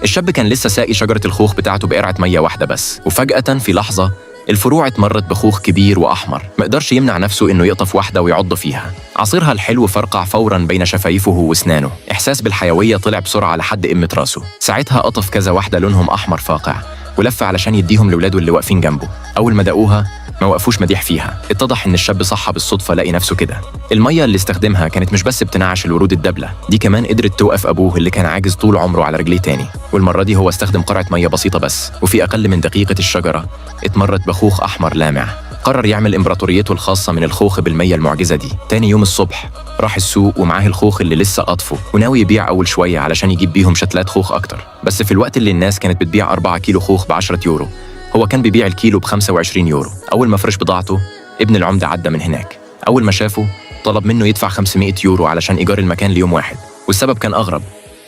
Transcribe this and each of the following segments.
الشاب كان لسه ساقي شجرة الخوخ بتاعته بقرعة مية واحدة بس، وفجأة في لحظة الفروع اتمرت بخوخ كبير وأحمر، مقدرش يمنع نفسه إنه يقطف واحدة ويعض فيها. عصيرها الحلو فرقع فوراً بين شفايفه وأسنانه، إحساس بالحيوية طلع بسرعة لحد قمة راسه. ساعتها قطف كذا واحدة لونهم أحمر فاقع ولف علشان يديهم لولاده اللي واقفين جنبه. أول ما دقوها ما وقفوش مديح فيها، اتضح إن الشاب صحى بالصدفة لاقي نفسه كده. المية اللي استخدمها كانت مش بس بتنعش الورود الدبلة، دي كمان قدرت توقف أبوه اللي كان عاجز طول عمره على رجليه تاني. والمرة دي هو استخدم قرعة مية بسيطة بس، وفي أقل من دقيقة الشجرة اتمرت بخوخ أحمر لامع. قرر يعمل إمبراطوريته الخاصة من الخوخ بالمية المعجزة دي. تاني يوم الصبح راح السوق ومعاه الخوخ اللي لسه قاطفه، وناوي يبيع أول شوية علشان يجيب بيهم شتلات خوخ أكتر. بس في الوقت اللي الناس كانت بتبيع 4 كيلو خوخ ب10 يورو، هو كان بيبيع الكيلو ب25 يورو. أول ما فرش بضاعته ابن العمدة عدى من هناك. أول ما شافه طلب منه يدفع 500 يورو علشان إيجار المكان ليوم واحد، والسبب كان أغرب.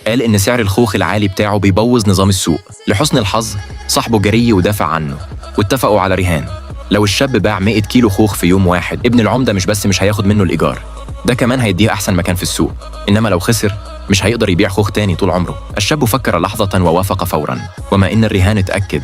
قال إن سعر الخوخ العالي بتاعه بيبوظ نظام السوق. لحسن الحظ صاحبه جري ودافع عنه، واتفقوا على رهان. لو الشاب باع 100 كيلو خوخ في يوم واحد، ابن العمدة مش بس مش هياخد منه الإيجار، ده كمان هيديه أحسن مكان في السوق. إنما لو خسر مش هيقدر يبيع خوخ تاني طول عمره. الشاب فكر لحظة ووافق فوراً. وما إن الرهان اتأكد،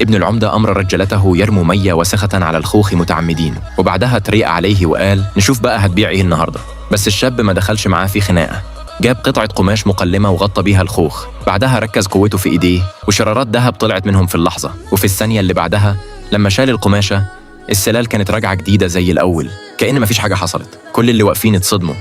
ابن العمدة أمر رجالته يرموا مية وسخة على الخوخ متعمدين، وبعدها تريق عليه وقال نشوف بقى هتبيع إيه النهاردة. بس الشاب ما دخلش معاه في خناقة، جاب قطعة قماش مقلمة وغطى بيها الخوخ. بعدها ركز قوته في إيديه، وشرارات ذهب طلعت منهم في اللحظة. وفي الثانية اللي بعدها لما شال القماشة، السلال كانت راجعة جديدة زي الأول، كأن مفيش حاجة حصلت. كل اللي واقفين اتصدموا،